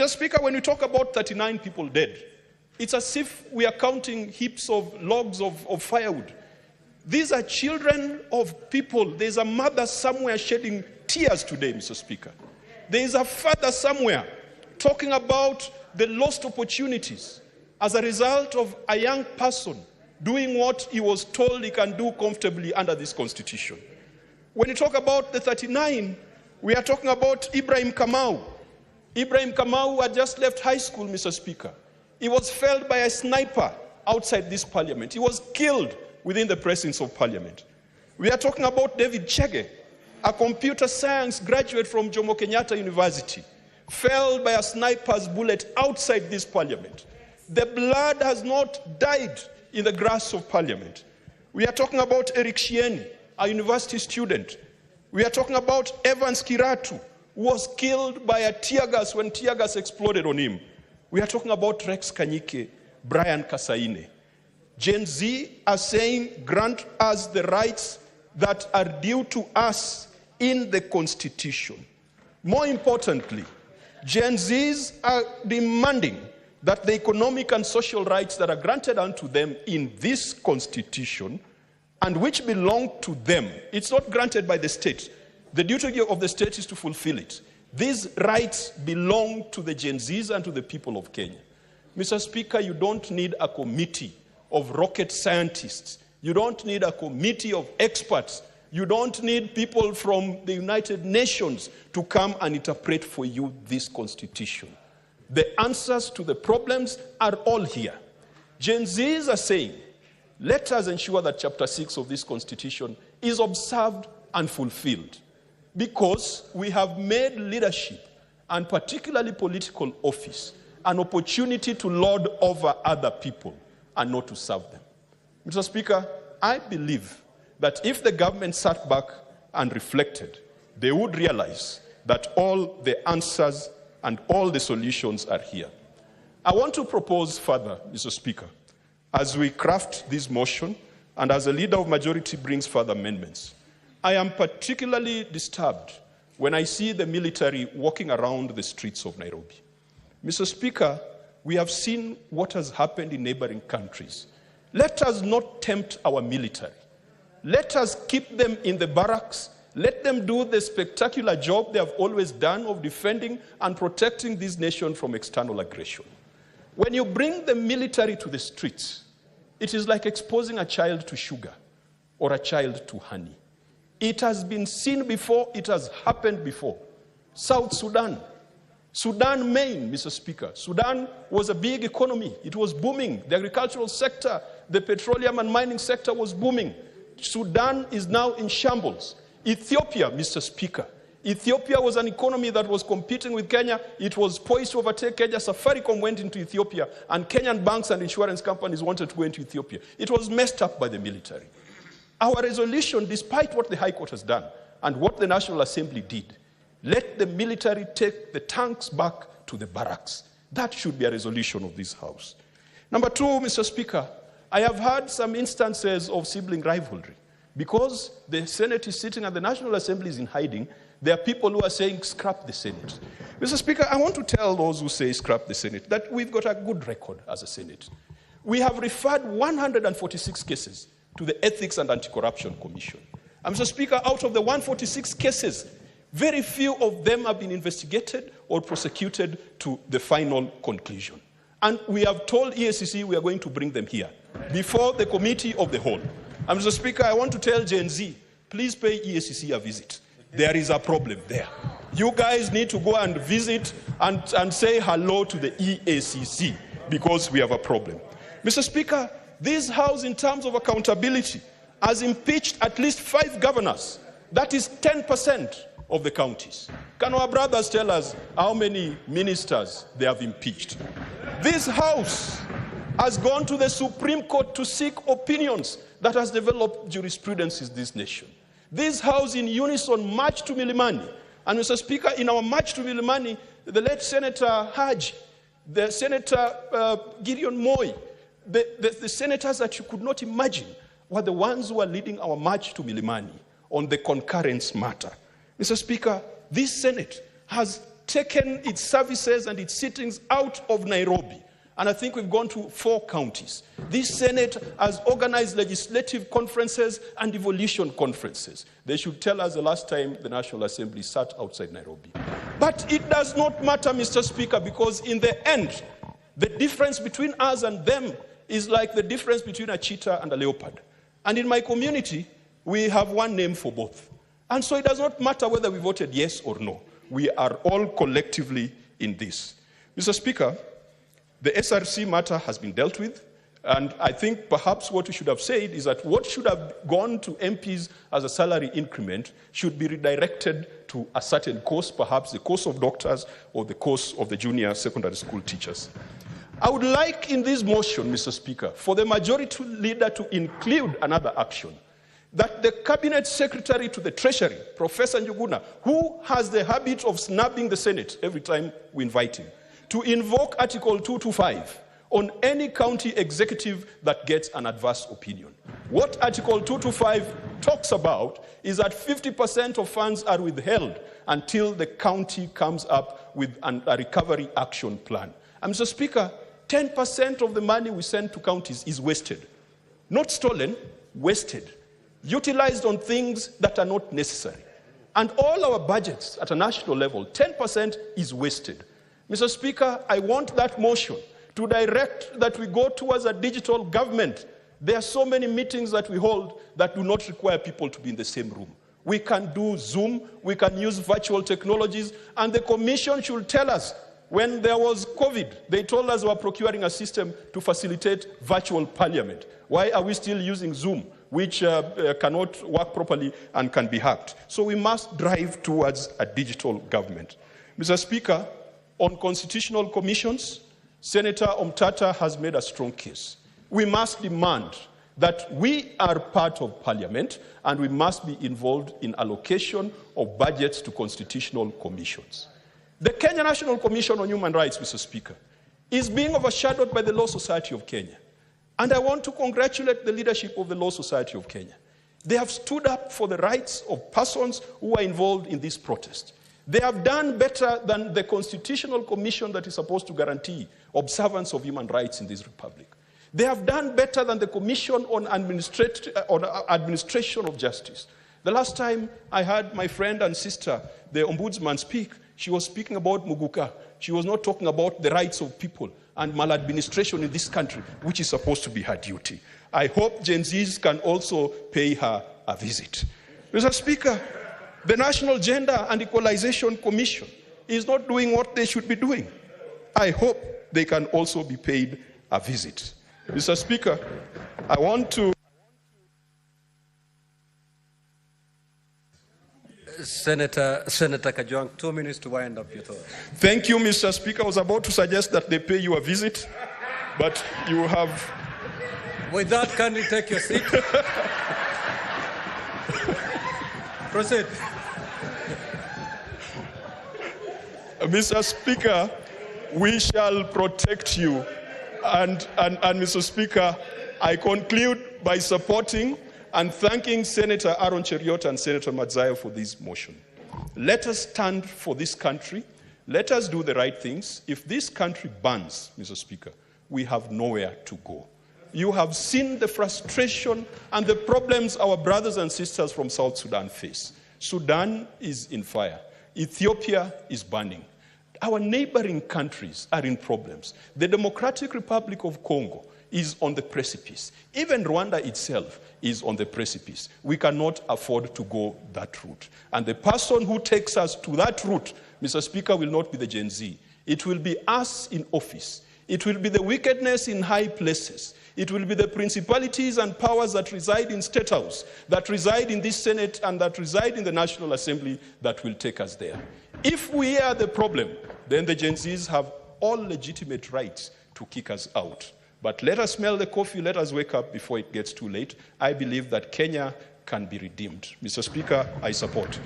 Mr. Speaker, when we talk about 39 people dead, it's as if we are counting heaps of logs of firewood. These are children of people. There's a mother somewhere shedding tears today, Mr. Speaker. There is a father somewhere talking about the lost opportunities as a result of a young person doing what he was told he can do comfortably under this constitution. When you talk about the 39, we are talking about Ibrahim Kamau. Ibrahim Kamau had just left high school, Mr. Speaker. He was felled by a sniper outside this parliament. He was killed within the presence of parliament. We are talking about David Chege, a computer science graduate from Jomo Kenyatta University, felled by a sniper's bullet outside this parliament. The blood has not died in the grass of parliament. We are talking about Eric Shieni, a university student. We are talking about Evans Kiratu, who was killed by a tear gas when tear gas exploded on him. We are talking about Rex Kanyike, Brian Kasaine. Gen Z are saying, grant us the rights that are due to us in the Constitution. More importantly, Gen Zs are demanding that the economic and social rights that are granted unto them in this Constitution and which belong to them, it's not granted by the state. The duty of the state is to fulfill it. These rights belong to the Gen Zs and to the people of Kenya. Mr. Speaker, you don't need a committee of rocket scientists. You don't need a committee of experts. You don't need people from the United Nations to come and interpret for you this Constitution. The answers to the problems are all here. Gen Zs are saying, let us ensure that Chapter 6 of this Constitution is observed and fulfilled, because we have made leadership, and particularly political office, an opportunity to lord over other people and not to serve them. Mr. Speaker, I believe that if the government sat back and reflected, they would realize that all the answers and all the solutions are here. I want to propose further, Mr. Speaker, as we craft this motion and as a leader of majority brings further amendments. I am particularly disturbed when I see the military walking around the streets of Nairobi. Mr. Speaker, we have seen what has happened in neighboring countries. Let us not tempt our military. Let us keep them in the barracks. Let them do the spectacular job they have always done of defending and protecting this nation from external aggression. When you bring the military to the streets, it is like exposing a child to sugar or a child to honey. It has been seen before, it has happened before. South Sudan, Maine, Mr. Speaker. Sudan was a big economy. It was booming. The agricultural sector, the petroleum and mining sector was booming. Sudan is now in shambles. Ethiopia, Mr. Speaker. Ethiopia was an economy that was competing with Kenya. It was poised to overtake Kenya. Safaricom went into Ethiopia, and Kenyan banks and insurance companies wanted to go into Ethiopia. It was messed up by the military. Our resolution, despite what the High Court has done and what the National Assembly did, let the military take the tanks back to the barracks. That should be a resolution of this House. Number two, Mr. Speaker, I have had some instances of sibling rivalry. Because the Senate is sitting and the National Assembly is in hiding, there are people who are saying, scrap the Senate. Mr. Speaker, I want to tell those who say scrap the Senate that we've got a good record as a Senate. We have referred 146 cases to the Ethics and Anti-Corruption Commission. And Mr. Speaker, out of the 146 cases, very few of them have been investigated or prosecuted to the final conclusion. And we have told EACC we are going to bring them here before the Committee of the Whole. And Mr. Speaker, I want to tell Gen Z, please pay EACC a visit. There is a problem there. You guys need to go and visit and say hello to the EACC because we have a problem. Mr. Speaker, this House, in terms of accountability, has impeached at least 5 governors. That is 10% of the counties. Can our brothers tell us how many ministers they have impeached? This House has gone to the Supreme Court to seek opinions that has developed jurisprudence in this nation. This House in unison marched to Milimani. And Mr. Speaker, in our march to Milimani, the late Senator Haji, the Senator Gideon Moi, the senators that you could not imagine were the ones who were leading our march to Milimani on the concurrence matter. Mr. Speaker, this Senate has taken its services and its sittings out of Nairobi. And I think we've gone to 4 counties. This Senate has organized legislative conferences and devolution conferences. They should tell us the last time the National Assembly sat outside Nairobi. But it does not matter, Mr. Speaker, because in the end, the difference between us and them is like the difference between a cheetah and a leopard. And in my community, we have one name for both. And so it does not matter whether we voted yes or no. We are all collectively in this. Mr. Speaker, the SRC matter has been dealt with, and I think perhaps what we should have said is that what should have gone to MPs as a salary increment should be redirected to a certain course, perhaps the course of doctors or the course of the junior secondary school teachers. I would like in this motion, Mr. Speaker, for the majority leader to include another action, that the Cabinet Secretary to the Treasury, Professor Njuguna, who has the habit of snubbing the Senate every time we invite him, to invoke Article 225 on any county executive that gets an adverse opinion. What Article 225 talks about is that 50% of funds are withheld until the county comes up with a recovery action plan. And Mr. Speaker, 10% of the money we send to counties is wasted. Not stolen, wasted. Utilized on things that are not necessary. And all our budgets at a national level, 10% is wasted. Mr. Speaker, I want that motion to direct that we go towards a digital government. There are so many meetings that we hold that do not require people to be in the same room. We can do Zoom, we can use virtual technologies, and the Commission should tell us, when there was COVID, they told us we were procuring a system to facilitate virtual parliament. Why are we still using Zoom, which cannot work properly and can be hacked? So we must drive towards a digital government. Mr. Speaker, on constitutional commissions, Senator Omtata has made a strong case. We must demand that we are part of Parliament and we must be involved in allocation of budgets to constitutional commissions. The Kenya National Commission on Human Rights, Mr. Speaker, is being overshadowed by the Law Society of Kenya. And I want to congratulate the leadership of the Law Society of Kenya. They have stood up for the rights of persons who are involved in this protest. They have done better than the Constitutional Commission that is supposed to guarantee observance of human rights in this republic. They have done better than the Commission on Administration of Justice. The last time I heard my friend and sister, the Ombudsman, speak, she was speaking about Muguka. She was not talking about the rights of people and maladministration in this country, which is supposed to be her duty. I hope Gen Zs can also pay her a visit. Mr. Speaker, the National Gender and Equalization Commission is not doing what they should be doing. I hope they can also be paid a visit. Mr. Speaker, I want to... Senator Kajwang, 2 minutes to wind up your thought. Thank you, Mr. Speaker. I was about to suggest that they pay you a visit, but you have... With that, kindly take your seat. Proceed. Mr. Speaker, we shall protect you. And Mr. Speaker, I conclude by supporting and thanking Senator Aaron Cheriot and Senator Madzayo for this motion. Let us stand for this country. Let us do the right things. If this country burns, Mr. Speaker, we have nowhere to go. You have seen the frustration and the problems our brothers and sisters from South Sudan face. Sudan is in fire. Ethiopia is burning. Our neighboring countries are in problems. The Democratic Republic of Congo is on the precipice. Even Rwanda itself is on the precipice. We cannot afford to go that route. And the person who takes us to that route, Mr. Speaker, will not be the Gen Z. It will be us in office. It will be the wickedness in high places. It will be the principalities and powers that reside in State House, that reside in this Senate, and that reside in the National Assembly that will take us there. If we are the problem, then the Gen Zs have all legitimate rights to kick us out. But let us smell the coffee, let us wake up before it gets too late. I believe that Kenya can be redeemed. Mr. Speaker, I support.